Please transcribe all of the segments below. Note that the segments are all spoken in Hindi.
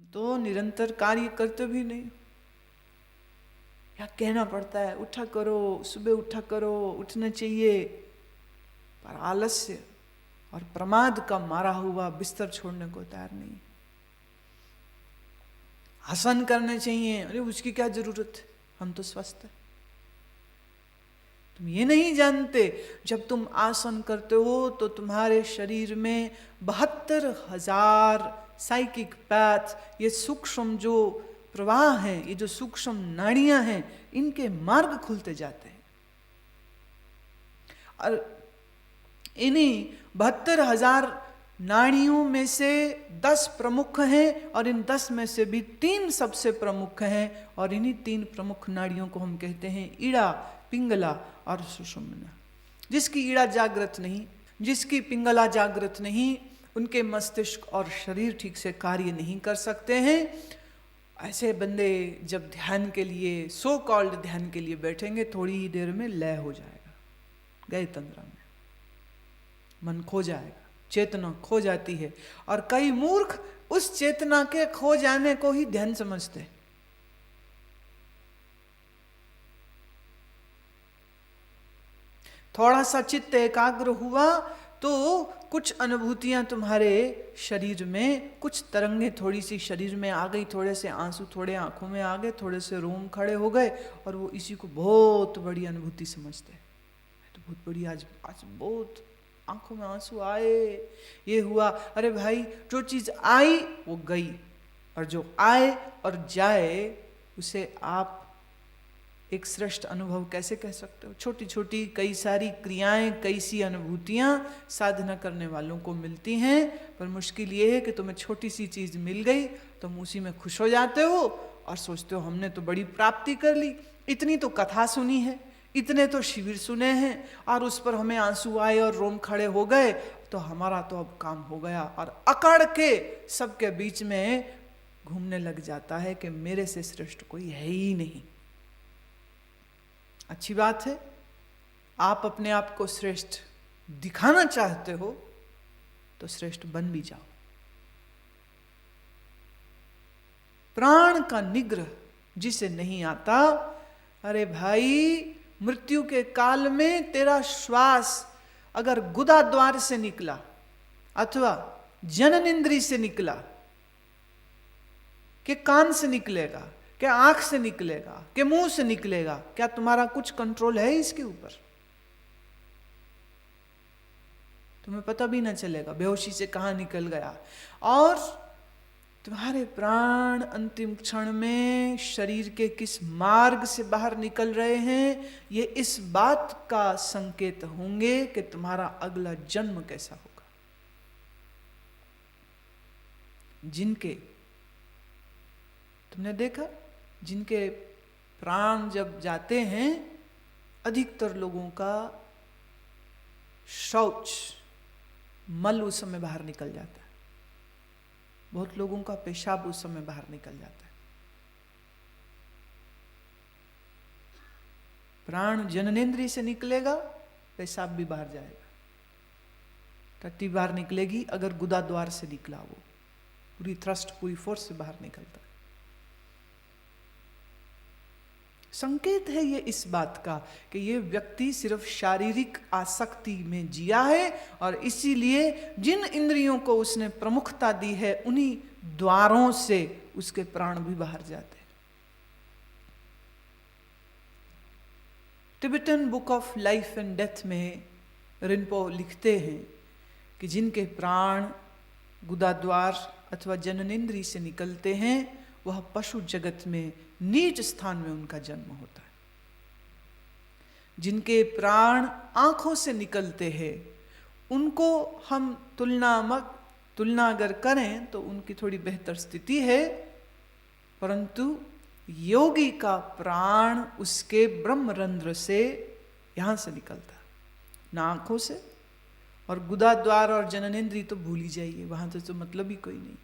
तो निरंतर कार्य करते भी नहीं, या कहना पड़ता है उठा करो, सुबह उठा करो, उठना चाहिए, पर आलस्य और प्रमाद का मारा हुआ बिस्तर छोड़ने को तैयार नहीं। आसन करने चाहिए, अरे उसकी क्या जरूरत है, हम तो स्वस्थ हैं। तुम ये नहीं जानते, जब तुम आसन करते हो तो तुम्हारे शरीर में 72,000 साइकिक पैथ, ये सूक्ष्म जो प्रवाह हैं, ये जो सूक्ष्म नाड़ियां हैं, इनके मार्ग खुलते जाते हैं। और इन्हीं 72,000 नाड़ियों में से 10 प्रमुख हैं, और इन 10 में से भी 3 सबसे प्रमुख हैं, और इन्हीं 3 प्रमुख नाड़ियों को हम कहते हैं ईड़ा, पिंगला और सुषुम्ना। जिसकी ईड़ा जागृत नहीं, जिसकी पिंगला जागृत नहीं, उनके मस्तिष्क और शरीर ठीक से कार्य नहीं कर सकते हैं। ऐसे बंदे जब ध्यान के लिए, सो कॉल्ड ध्यान के लिए बैठेंगे, थोड़ी ही देर में लय हो जाएगा, गए तंद्रा में, मन खो जाएगा, चेतना खो जाती है। और कई मूर्ख उस चेतना के खो जाने को ही ध्यान समझते हैं। थोड़ा सा चित्त एकाग्र हुआ तो कुछ अनुभूतियां तुम्हारे शरीर में, कुछ तरंगे थोड़ी सी शरीर में आ गई, थोड़े से आंसू थोड़े आंखों में आ गए, थोड़े से रोम खड़े हो गए, और वो इसी को बहुत बड़ी अनुभूति समझते हैं। तो बहुत बड़ी, आज बहुत आंखों में आंसू आए, ये हुआ। अरे भाई, जो चीज आई वो गई, और जो आए और जाए उसे आप एक श्रेष्ठ अनुभव कैसे कह सकते हो? छोटी छोटी कई सारी क्रियाएं, कई सी अनुभूतियां साधना करने वालों को मिलती हैं, पर मुश्किल ये है कि तुम्हें छोटी सी चीज मिल गई, तुम उसी में खुश हो जाते हो और सोचते हो हमने तो बड़ी प्राप्ति कर ली, इतनी तो कथा सुनी है, इतने तो शिविर सुने हैं, और उस पर हमें आंसू आए और रोम खड़े हो गए, तो हमारा तो अब काम हो गया। और अकड़ के सबके बीच में घूमने लग जाता है कि मेरे से श्रेष्ठ कोई है ही नहीं। अच्छी बात है, आप अपने आप को श्रेष्ठ दिखाना चाहते हो तो श्रेष्ठ बन भी जाओ। प्राण का निग्रह जिसे नहीं आता, अरे भाई, मृत्यु के काल में तेरा श्वास अगर गुदा द्वार से निकला अथवा जननेंद्री से निकला, कि कान से निकलेगा, क्या आंख से निकलेगा, कि मुंह से निकलेगा, क्या तुम्हारा कुछ कंट्रोल है इसके ऊपर? तुम्हें पता भी ना चलेगा बेहोशी से कहां निकल गया। और तुम्हारे प्राण अंतिम क्षण में शरीर के किस मार्ग से बाहर निकल रहे हैं, ये इस बात का संकेत होंगे कि तुम्हारा अगला जन्म कैसा होगा। जिनके, तुमने देखा, जिनके प्राण जब जाते हैं, अधिकतर लोगों का शौच, मल उस समय बाहर निकल जाता है, बहुत लोगों का पेशाब उस समय बाहर निकल जाता है। प्राण जननेंद्रिय से निकलेगा, पेशाब भी बाहर जाएगा, टट्टी बाहर निकलेगी, अगर गुदा द्वार से निकला वो पूरी थ्रस्ट, पूरी फोर्स से बाहर निकलता है। संकेत है ये इस बात का कि ये व्यक्ति सिर्फ शारीरिक आसक्ति में जिया है, और इसीलिए जिन इंद्रियों को उसने प्रमुखता दी है, उन्हीं द्वारों से उसके प्राण भी बाहर जाते हैं। Tibetan book of life and death में रिन्पो लिखते हैं कि जिनके प्राण गुदाद्वार अथवा जननेंद्रिय से निकलते हैं, वह पशु जगत में नीच स्थान में उनका जन्म होता है। जिनके प्राण आंखों से निकलते हैं, उनको हम तुलना अगर करें तो उनकी थोड़ी बेहतर स्थिति है, परंतु योगी का प्राण उसके ब्रह्मरंध्र से यहां से निकलता है, ना आंखों से। और गुदाद्वार और जननेंद्रिय तो भूल ही जाइए, वहां तो मतलब ही कोई नहीं।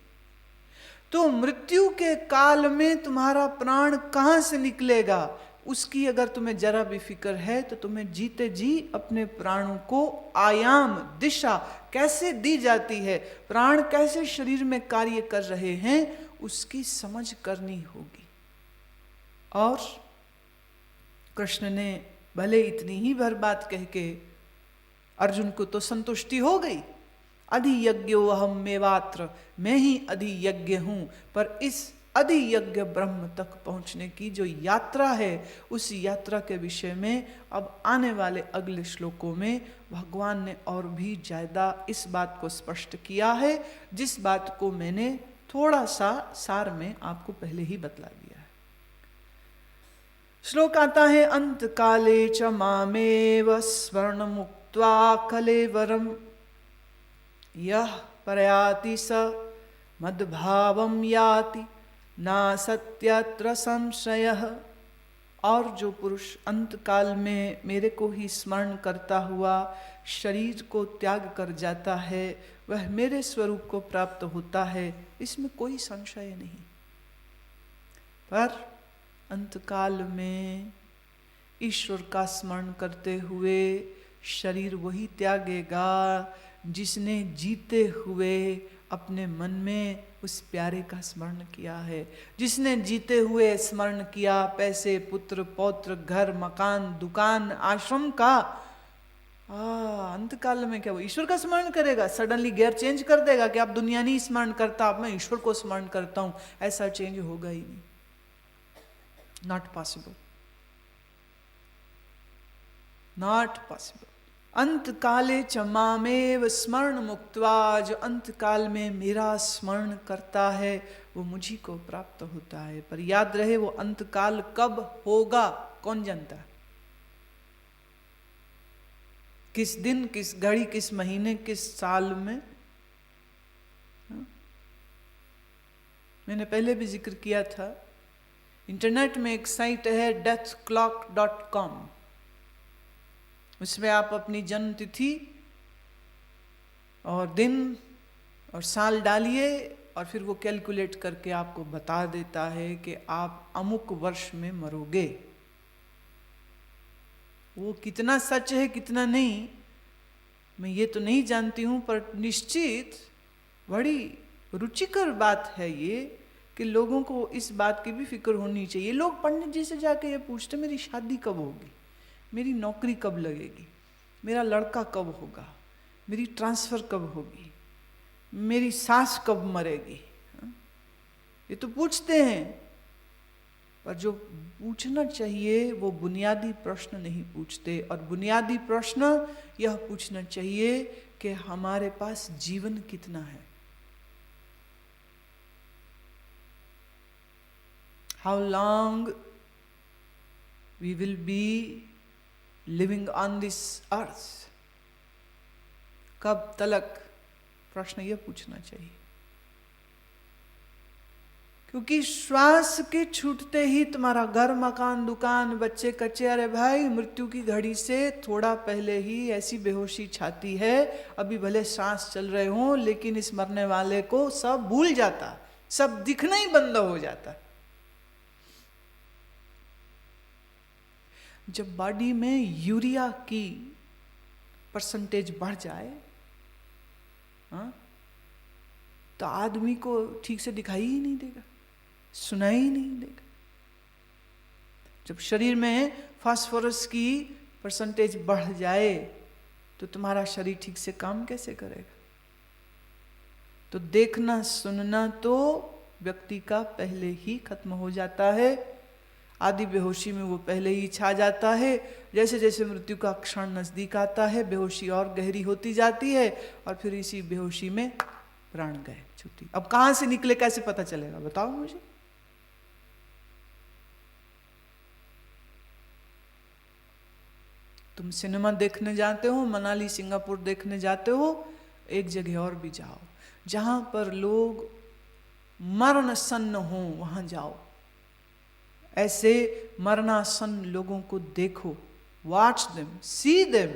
तो मृत्यु के काल में तुम्हारा प्राण कहां से निकलेगा, उसकी अगर तुम्हें जरा भी फिक्र है, तो तुम्हें जीते जी अपने प्राणों को आयाम, दिशा कैसे दी जाती है, प्राण कैसे शरीर में कार्य कर रहे हैं, उसकी समझ करनी होगी। और कृष्ण ने भले इतनी ही भर बात कह के अर्जुन को तो संतुष्टि हो गई, अधियज्ञो अहम मेवात्र, मैं ही अधियज्ञ हूं, पर इस अधियज्ञ ब्रह्म तक पहुंचने की जो यात्रा है, उस यात्रा के विषय में अब आने वाले अगले श्लोकों में भगवान ने और भी ज्यादा इस बात को स्पष्ट किया है, जिस बात को मैंने थोड़ा सा सार में आपको पहले ही बतला दिया है। श्लोक आता है, अंत काले च मामेव स्वर्ण मुक्त्वा कलेवरम यह प्रयाति स मद्भावम याति ना सत्यत्र संशयः। और जो पुरुष अंत काल में मेरे को ही स्मरण करता हुआ शरीर को त्याग कर जाता है, वह मेरे स्वरूप को प्राप्त होता है, इसमें कोई संशय नहीं। पर अंतकाल में ईश्वर का स्मरण करते हुए शरीर वही त्यागेगा जिसने जीते हुए अपने मन में उस प्यारे का स्मरण किया है, जिसने जीते हुए स्मरण किया पैसे, पुत्र, पौत्र, घर, मकान, दुकान, आश्रम का। अंतकाल में क्या वो ईश्वर का स्मरण करेगा? सडनली गियर चेंज कर देगा कि आप दुनिया नहीं स्मरण करता, अब मैं ईश्वर को स्मरण करता हूं? ऐसा चेंज होगा ही नहीं, नॉट पॉसिबल, नॉट पॉसिबल। अंत काले च मामेव स्मरण मुक्त्वा, जो अंत काल में मेरा स्मरण करता है वो मुझी को प्राप्त होता है। पर याद रहे वो अंत काल कब होगा कौन जानता है? किस दिन, किस घड़ी, किस महीने, किस साल में? मैंने पहले भी जिक्र किया था, इंटरनेट में एक साइट है deathclock.com, उसमें आप अपनी जन्म तिथि और दिन और साल डालिए और फिर वो कैलकुलेट करके आपको बता देता है कि आप अमुक वर्ष में मरोगे। वो कितना सच है कितना नहीं मैं ये तो नहीं जानती हूँ, पर निश्चित बड़ी रुचिकर बात है ये कि लोगों को इस बात की भी फिक्र होनी चाहिए। लोग पंडित जी से जाके ये पूछते मेरी शादी कब होगी, मेरी नौकरी कब लगेगी, मेरा लड़का कब होगा, मेरी ट्रांसफ़र कब होगी, मेरी सास कब मरेगी, ये तो पूछते हैं। पर जो पूछना चाहिए वो बुनियादी प्रश्न नहीं पूछते। और बुनियादी प्रश्न यह पूछना चाहिए कि हमारे पास जीवन कितना है, how long we will be living on this earth, कब तलक, प्रश्न यह पूछना चाहिए। क्योंकि श्वास के छूटते ही तुम्हारा घर, मकान, दुकान, बच्चे कच्चे, अरे भाई मृत्यु की घड़ी से थोड़ा पहले ही ऐसी बेहोशी छाती है, अभी भले सांस चल रहे हों लेकिन इस मरने वाले को सब भूल जाता, सब दिखना ही बंद हो जाता। जब बॉडी में यूरिया की परसेंटेज बढ़ जाए तो आदमी को ठीक से दिखाई ही नहीं देगा, सुनाई ही नहीं देगा। जब शरीर में फास्फोरस की परसेंटेज बढ़ जाए तो तुम्हारा शरीर ठीक से काम कैसे करेगा? तो देखना सुनना तो व्यक्ति का पहले ही खत्म हो जाता है। आदि बेहोशी में वो पहले ही छा जाता है। जैसे जैसे मृत्यु का क्षण नजदीक आता है बेहोशी और गहरी होती जाती है और फिर इसी बेहोशी में प्राण गए छुट्टी। अब कहां से निकले कैसे पता चलेगा बताओ मुझे? तुम सिनेमा देखने जाते हो, मनाली सिंगापुर देखने जाते हो, एक जगह और भी जाओ जहां पर लोग मरणसन्न हो, वहां जाओ। ऐसे मरणासन्न लोगों को देखो, वॉच देम, सी देम,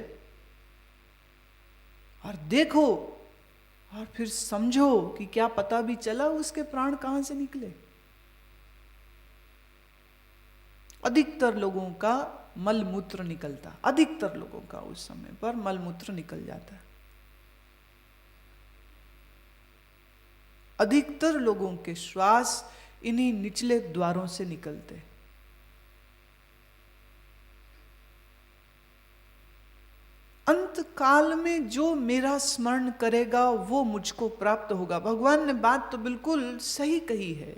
और देखो और फिर समझो कि क्या पता भी चला उसके प्राण कहां से निकले। अधिकतर लोगों का मलमूत्र निकलता, अधिकतर लोगों का उस समय पर मलमूत्र निकल जाता है। अधिकतर लोगों के श्वास इन्हीं निचले द्वारों से निकलते। अंत काल में जो मेरा स्मरण करेगा वो मुझको प्राप्त होगा। भगवान ने बात तो बिल्कुल सही कही है,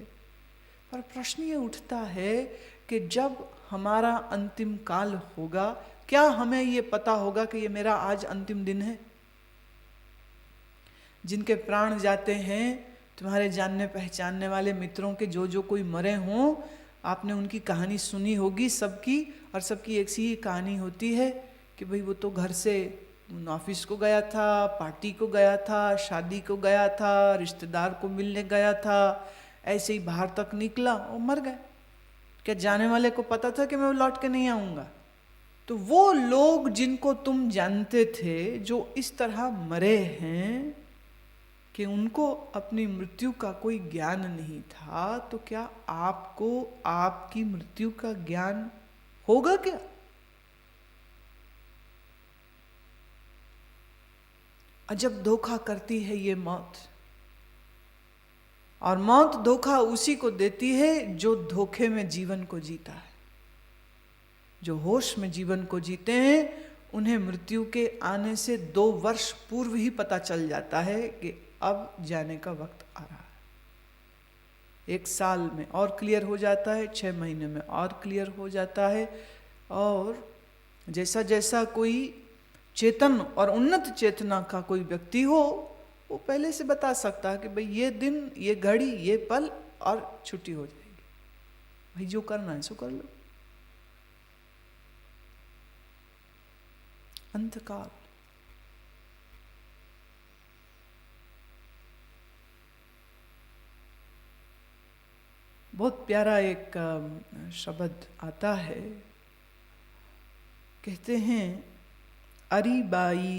पर प्रश्न ये उठता है कि जब हमारा अंतिम काल होगा, क्या हमें ये पता होगा कि ये मेरा आज अंतिम दिन है? जिनके प्राण जाते हैं, तुम्हारे जानने पहचानने वाले मित्रों के जो कोई मरे हों, आपने उनकी कहानी सुनी होगी सबकी, और सबकी एक सी ही कहानी होती है कि भाई वो तो घर से ऑफिस को गया था, पार्टी को गया था, शादी को गया था, रिश्तेदार को मिलने गया था, ऐसे ही बाहर तक निकला और मर गए। क्या जाने वाले को पता था कि मैं लौट के नहीं आऊँगा? तो वो लोग जिनको तुम जानते थे, जो इस तरह मरे हैं कि उनको अपनी मृत्यु का कोई ज्ञान नहीं था, तो क्या आपको आपकी मृत्यु का ज्ञान होगा क्या? अजब धोखा करती है ये मौत। और मौत धोखा उसी को देती है जो धोखे में जीवन को जीता है। जो होश में जीवन को जीते हैं, उन्हें मृत्यु के आने से 2 वर्ष पूर्व ही पता चल जाता है कि अब जाने का वक्त आ रहा है। 1 साल में और क्लियर हो जाता है, 6 महीने में और क्लियर हो जाता है। और जैसा जैसा कोई चेतन और उन्नत चेतना का कोई व्यक्ति हो, वो पहले से बता सकता है कि भाई ये दिन, ये घड़ी, ये पल और छुट्टी हो जाएगी। भाई जो करना है सो कर लो। अंतकाल। बहुत प्यारा एक शब्द आता है, कहते हैं अरी बाई,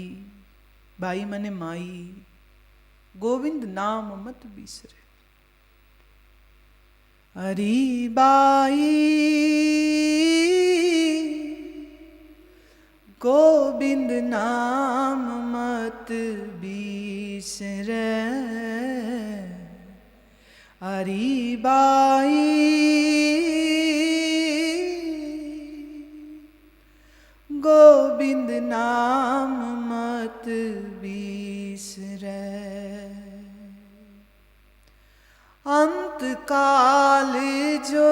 बाई मने माई, गोविंद नाम मत बिसरे। अरी बाई गोविंद नाम मत बिसरे। अरी बाई गोविंद नाम मत बिसरे। अंत काल जो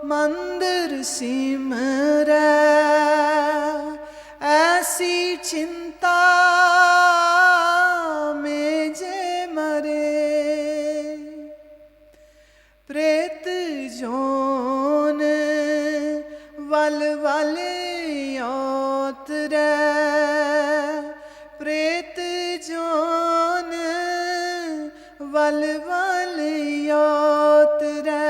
मंदिर सिमरे, ऐसी चिंता में जे मरे। प्रेत जोन वल वल योतरे, प्रेत जोन वल वल योतरे।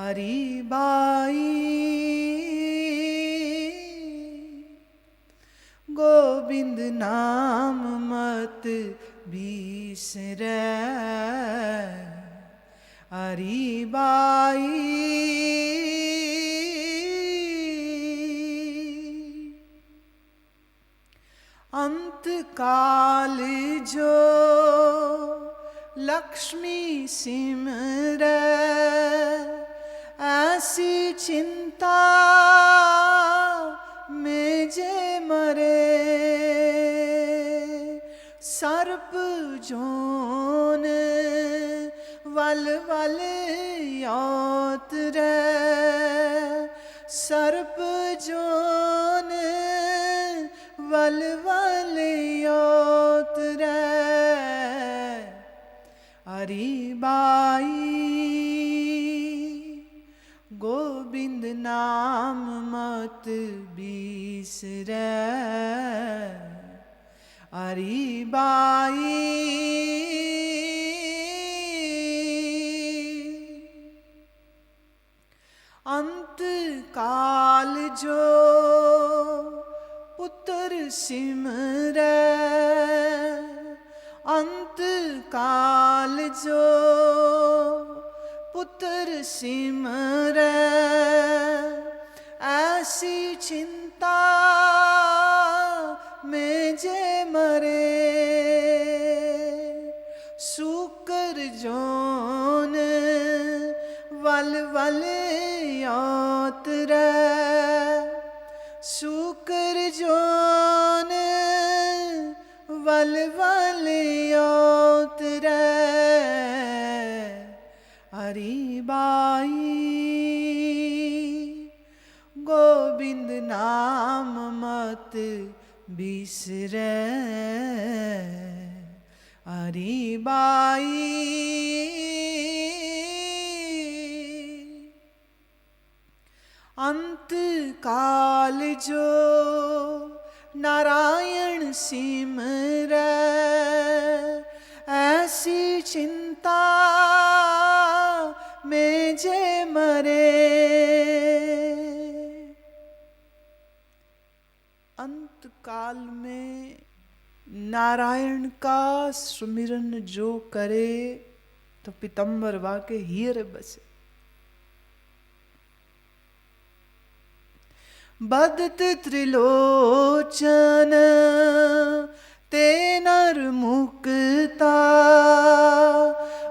अरी बाई गोविंद नाम मत बिसरे। अरी बाई अंत काल जो लक्ष्मी सिमरे, ऐसी चिंता में जे मरे। सर्प जोन वल वल योतरे, सर्प जोन वल वल योतरे। अरी बाई गोविंद नाम मत बिसरे। अरी बाई अंत काल जो पुत्र सिमरे, अंत काल जो पुत्र सिमरे। ऐसी चिंता में जे मरे। उतरै, सूकर जोन वल वल उतरै, हरि बाई गोविंद नाम मत बिसरै, हरि बाई। अंत काल जो नारायण सिमरै, ऐसी चिंता में जे मरे, अंत काल में नारायण का सुमिरन जो करे तो पीतंबर वाके हीरे बसे। बदत त्रिलोचन ते नर मुक्ता,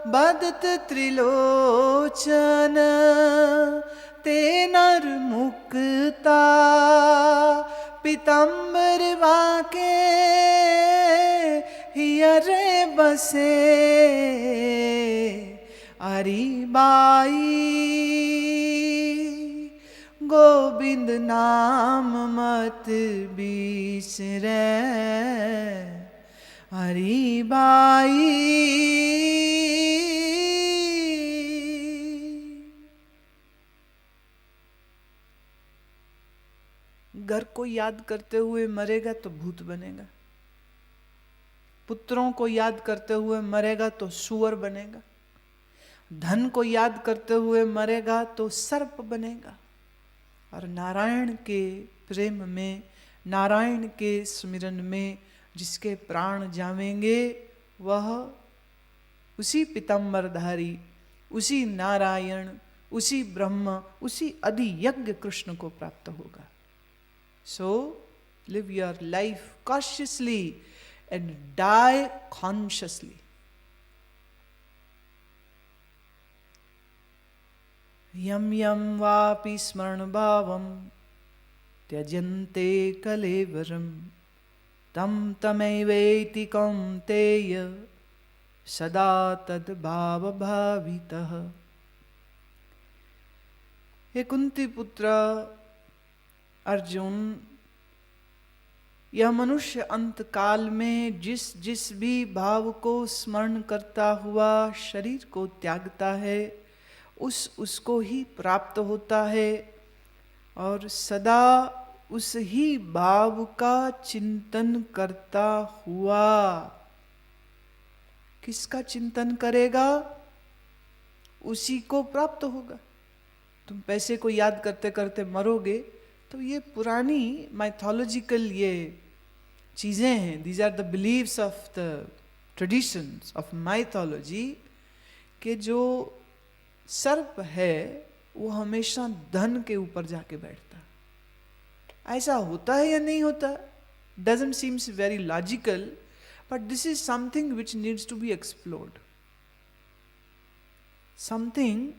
बदत त्रिलोचन ते नर मुक्ता, पीतंबर वाके हियरे बसे, हरि बाई गोविंद नाम मत बिसरै, हरि बाई। घर को याद करते हुए मरेगा तो भूत बनेगा, पुत्रों को याद करते हुए मरेगा तो सुअर बनेगा, धन को याद करते हुए मरेगा तो सर्प बनेगा। और नारायण के प्रेम में, नारायण के स्मरण में जिसके प्राण जावेंगे वह उसी पीतंबरधारी, उसी नारायण, उसी ब्रह्म, उसी अधियज्ञ कृष्ण को प्राप्त होगा। So live your life cautiously and die consciously. यम यम वापि स्मरण भावम त्यजन्ते कलेवरम, तम तमैवेति कौन्तेय सदा तद भाव भावितः। हे कुंती पुत्र अर्जुन, यह मनुष्य अंत काल में जिस जिस भी भाव को स्मरण करता हुआ शरीर को त्यागता है उसको ही प्राप्त होता है, और सदा उस ही भाव का चिंतन करता हुआ। किसका चिंतन करेगा? उसी को प्राप्त होगा। तुम पैसे को याद करते करते मरोगे तो ये पुरानी माइथोलॉजिकल ये चीज़ें हैं, these are the believes of the traditions of mythology, कि जो सर्प है वो हमेशा धन के ऊपर जाके बैठता है। ऐसा होता है या नहीं होता? Doesn't seems very logical, but this is something which needs to be explored. Something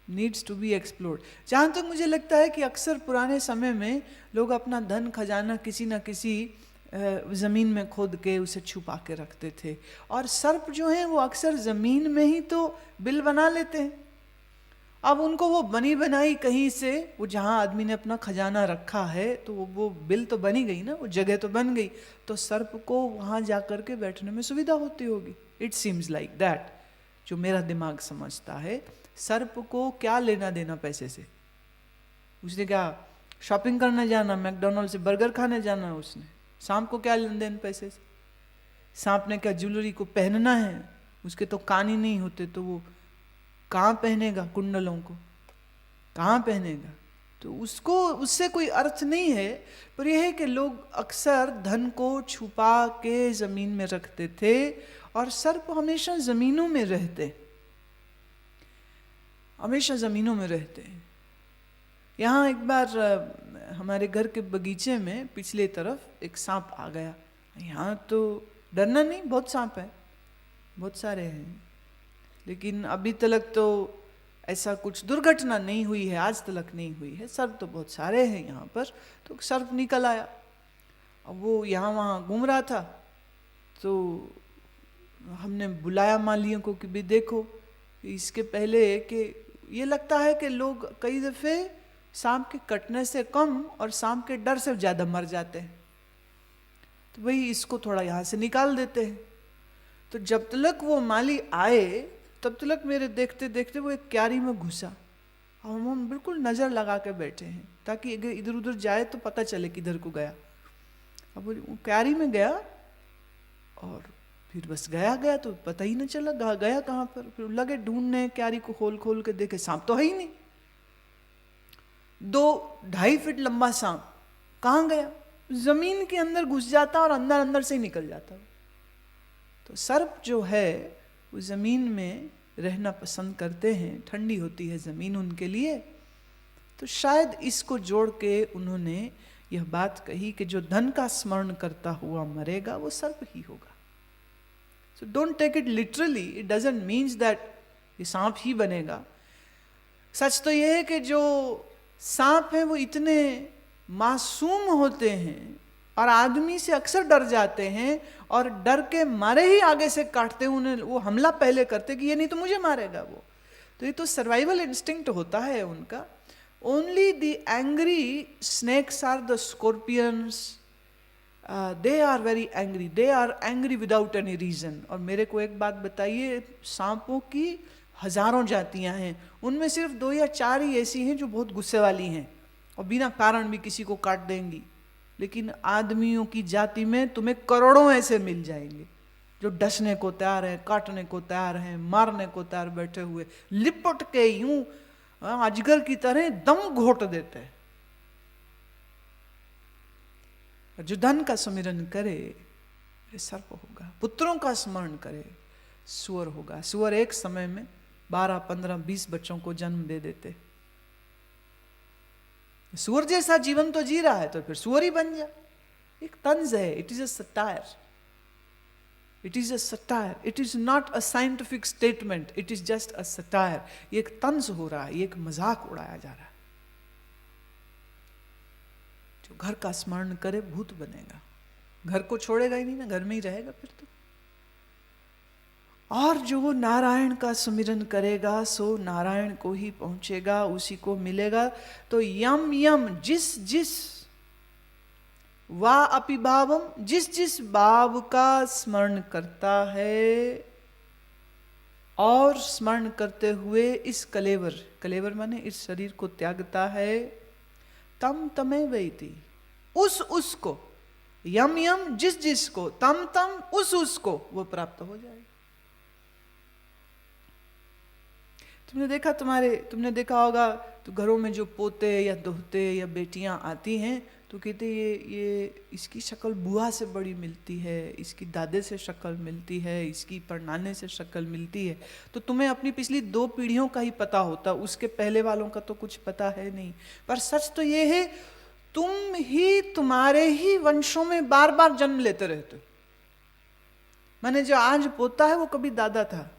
needs to be explored. जहाँ तक मुझे लगता है कि अक्सर पुराने समय में लोग अपना धन खजाना किसी न किसी ज़मीन में खोद के उसे छुपा के रखते थे, और सर्प जो हैं वो अक्सर ज़मीन में ही तो बिल बना लेते हैं। अब उनको वो बनी बनाई कहीं से, वो जहाँ आदमी ने अपना खजाना रखा है तो वो बिल तो बनी गई ना, वो जगह तो बन गई, तो सर्प को वहाँ जा कर के बैठने में सुविधा होती होगी। इट सीम्स लाइक दैट, जो मेरा दिमाग समझता है। सर्प को क्या लेना देना पैसे से? उसने क्या शॉपिंग करने जाना, मैकडोनल्ड से बर्गर खाने जाना? उसने सांप को क्या लेन देन पैसे से? सांप ने क्या ज्वेलरी को पहनना है? उसके तो कान ही नहीं होते, तो वो कहाँ पहनेगा? कुंडलों को कहाँ पहनेगा? तो उसको उससे कोई अर्थ नहीं है। पर यह है कि लोग अक्सर धन को छुपा के ज़मीन में रखते थे, और सर्प हमेशा ज़मीनों में रहते, हमेशा ज़मीनों में रहते हैं। यहाँ एक बार हमारे घर के बगीचे में पिछले तरफ एक सांप आ गया। यहाँ तो डरना नहीं, बहुत सांप है, बहुत सारे हैं, लेकिन अभी तक तो ऐसा कुछ दुर्घटना नहीं हुई है, आज तक नहीं हुई है। सर्प तो बहुत सारे हैं यहाँ पर, तो सर्प निकल आया। अब वो यहाँ वहाँ घूम रहा था, तो हमने बुलाया मालियों को कि भी देखो, इसके पहले कि ये लगता है कि लोग कई दफ़े सांप के कटने से कम और सांप के डर से ज़्यादा मर जाते हैं, तो भाई इसको थोड़ा यहाँ से निकाल देते हैं। तो जब तक वो माली आए तब तक मेरे देखते देखते वो एक क्यारी में घुसा, और हम बिल्कुल नज़र लगा के बैठे हैं ताकि अगर इधर उधर जाए तो पता चले किधर को गया। अब वो क्यारी में गया और फिर बस गया तो पता ही न चला गया कहाँ पर। फिर लगे ढूंढने, क्यारी को खोल खोल के देखे, सांप तो है ही नहीं। 2-2.5 फीट लंबा सांप कहाँ गया? जमीन के अंदर घुस जाता और अंदर अंदर से ही निकल जाता। तो सर्प जो है वो जमीन में रहना पसंद करते हैं, ठंडी होती है जमीन उनके लिए। तो शायद इसको जोड़ के उन्होंने यह बात कही कि जो धन का स्मरण करता हुआ मरेगा वो सर्प ही होगा। So don't take it literally. It doesn't mean that ये सांप ही बनेगा। सच तो यह है कि जो सांप हैं वो इतने मासूम होते हैं और आदमी से अक्सर डर जाते हैं, और डर के मारे ही आगे से काटते हैं उन्हें, वो हमला पहले करते कि ये नहीं तो मुझे मारेगा वो। तो ये तो सर्वाइवल इंस्टिंक्ट होता है उनका। Only the angry snakes are the scorpions, they are very angry, they are angry without any reason. और मेरे को एक बात बताइए, सांपों की हजारों जातियां हैं, उनमें सिर्फ 2 या 4 ही ऐसी हैं जो बहुत गुस्से वाली हैं और बिना कारण भी किसी को काट देंगी। लेकिन आदमियों की जाति में तुम्हें करोड़ों ऐसे मिल जाएंगे जो डसने को तैयार हैं, काटने को तैयार हैं, मारने को तैयार बैठे हुए, लिपट के यूं अजगर की तरह दम घोट देते हैं। जो धन का सुमिरन करे सर्प होगा, पुत्रों का स्मरण करे सुअर होगा। सुअर एक समय में 12, 15, 20 बच्चों को जन्म दे देते। सुअर जैसा जीवन तो जी रहा है तो फिर सुअर ही बन जा। एक तंज है, it is a satire, it is a satire, it is not a scientific statement, it is just a satire. ये एक तंज हो रहा है, ये एक मजाक उड़ाया जा रहा है। जो घर का स्मरण करे भूत बनेगा, घर को छोड़ेगा ही नहीं ना, घर में ही रहेगा फिर तो। और जो नारायण का सुमिरन करेगा सो नारायण को ही पहुंचेगा, उसी को मिलेगा। तो यम यम, जिस जिस, वा अपि भावम, जिस जिस भाव का स्मरण करता है और स्मरण करते हुए इस कलेवर, कलेवर माने इस शरीर को त्यागता है, तम तमे वैति, उसको, यम यम जिस जिसको, तम तम उसको वो प्राप्त हो जाएगा। तुमने देखा होगा तो घरों में जो पोते या दोहते या बेटियां आती हैं तो कहते ये इसकी शक्ल बुआ से बड़ी मिलती है, इसकी दादे से शक्ल मिलती है, इसकी परनाने से शक्ल मिलती है। तो तुम्हें अपनी पिछली 2 पीढ़ियों का ही पता होता, उसके पहले वालों का तो कुछ पता है नहीं। पर सच तो ये है, तुम ही तुम्हारे ही वंशों में बार बार जन्म लेते रहते हो। माने जो आज पोता है वो कभी दादा था,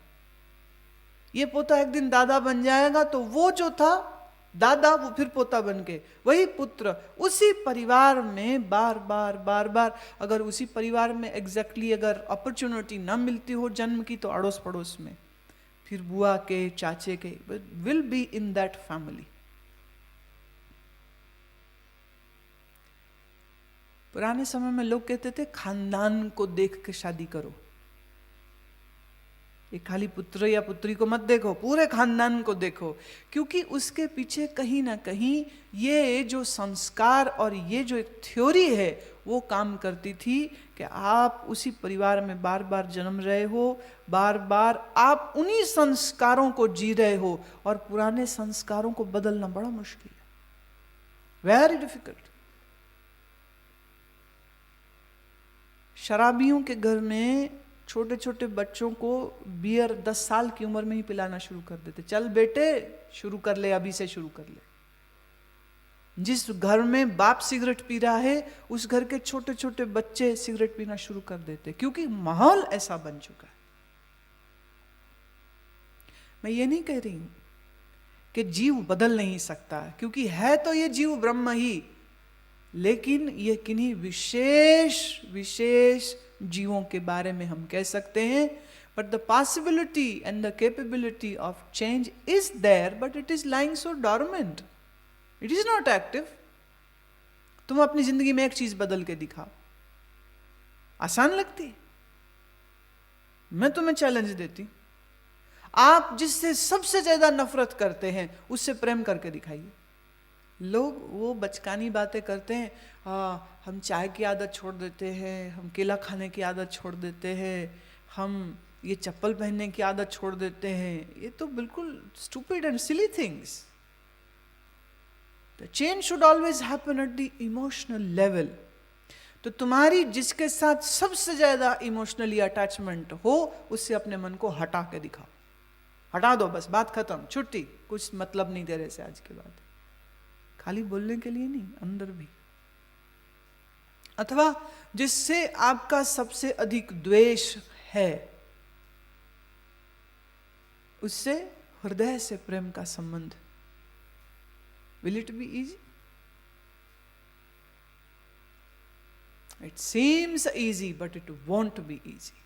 ये पोता एक दिन दादा बन जाएगा, तो वो जो था दादा वो फिर पोता बन के, वही पुत्र उसी परिवार में बार बार। अगर उसी परिवार में एग्जैक्टली अगर अपॉर्चुनिटी ना मिलती हो जन्म की, तो अड़ोस पड़ोस में फिर बुआ के, चाचे के, will be in that family. पुराने समय में लोग कहते थे खानदान को देख के शादी करो, एक खाली पुत्र या पुत्री को मत देखो, पूरे खानदान को देखो, क्योंकि उसके पीछे कहीं ना कहीं ये जो संस्कार और ये जो एक थ्योरी है वो काम करती थी कि आप उसी परिवार में बार बार जन्म रहे हो, बार बार आप उन्हीं संस्कारों को जी रहे हो, और पुराने संस्कारों को बदलना बड़ा मुश्किल है, वेरी डिफिकल्ट। शराबियों के घर में छोटे छोटे बच्चों को बियर 10 साल की उम्र में ही पिलाना शुरू कर देते। चल बेटे शुरू कर ले, अभी से शुरू कर ले। जिस घर में बाप सिगरेट पी रहा है उस घर के छोटे छोटे बच्चे सिगरेट पीना शुरू कर देते, क्योंकि माहौल ऐसा बन चुका है। मैं ये नहीं कह रही हूं कि जीव बदल नहीं सकता, क्योंकि है तो ये जीव ब्रह्म ही, लेकिन ये किन्हीं विशेष विशेष जीवों के बारे में हम कह सकते हैं. But the possibility and the capability of change is there, but it is lying so dormant, it is not active. तुम अपनी जिंदगी में एक चीज बदल के दिखाओ, आसान लगती है? मैं तुम्हें चैलेंज देती, आप जिससे सबसे ज्यादा नफरत करते हैं उससे प्रेम करके दिखाइए. लोग वो बचकानी बातें करते हैं, हम चाय की आदत छोड़ देते हैं, हम केला खाने की आदत छोड़ देते हैं, हम ये चप्पल पहनने की आदत छोड़ देते हैं. ये तो बिल्कुल stupid and silly things. The change should always happen at the emotional level. तो तुम्हारी जिसके साथ सबसे ज्यादा इमोशनली अटैचमेंट हो, उससे अपने मन को हटा के दिखाओ. हटा दो, बस बात खत्म, छुट्टी, कुछ मतलब नहीं तेरे से आज के बाद. खाली बोलने के लिए नहीं, अंदर भी. अथवा जिससे आपका सबसे अधिक द्वेष है, उससे हृदय से प्रेम का संबंध. Will it be easy? It seems easy, but it won't be easy.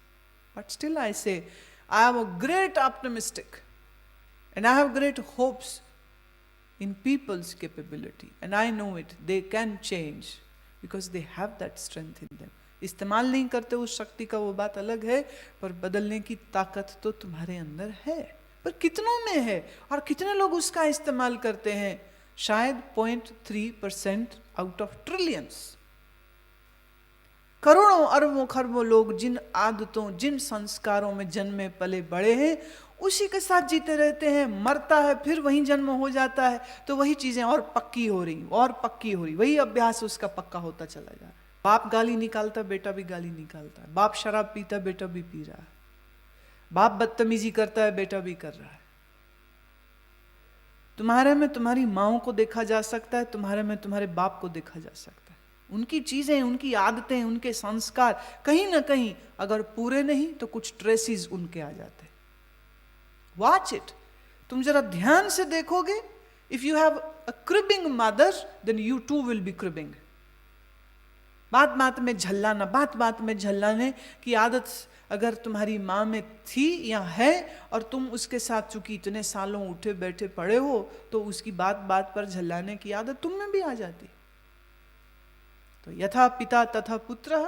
But still I say, I am a great optimistic, and I have great hopes in people's capability, and I know it, they can change because they have that strength in them. इस्तेमाल नहीं करते उस शक्ति का, वो बात अलग है, पर बदलने की ताकत तो तुम्हारे अंदर है. पर कितनों में है और कितने लोग उसका इस्तेमाल करते हैं? शायद 0.3% आउट ऑफ ट्रिलियंस. करोड़ों अरबों खरबों लोग जिन आदतों, जिन संस्कारों में जन्मे पले बड़े हैं, उसी के साथ जीते रहते हैं. मरता है, फिर वही जन्म हो जाता है, तो वही चीजें और पक्की हो रही और पक्की हो रही, वही अभ्यास उसका पक्का होता चला जा रहा है. बाप गाली निकालता, बेटा भी गाली निकालता है. बाप शराब पीता, बेटा भी पी रहा है. बाप बदतमीजी करता है, बेटा भी कर रहा है. तुम्हारे में तुम्हारी माओ को देखा जा सकता है, तुम्हारे में तुम्हारे बाप को देखा जा सकता है. उनकी चीजें, उनकी आदतें, उनके संस्कार कहीं ना कहीं अगर पूरे नहीं तो कुछ ट्रेसेस उनके आ जाते. Watch it. तुम जरा ध्यान से देखोगे, if you have a cribbing mother, then you too will be cribbing. बात बात में झल्लाना, बात बात में झल्लाने की आदत अगर तुम्हारी माँ में थी या है, और तुम उसके साथ चूंकि इतने सालों उठे बैठे पड़े हो, तो उसकी बात बात पर झल्लाने की आदत तुम में भी आ जाती. तो यथा पिता तथा पुत्रः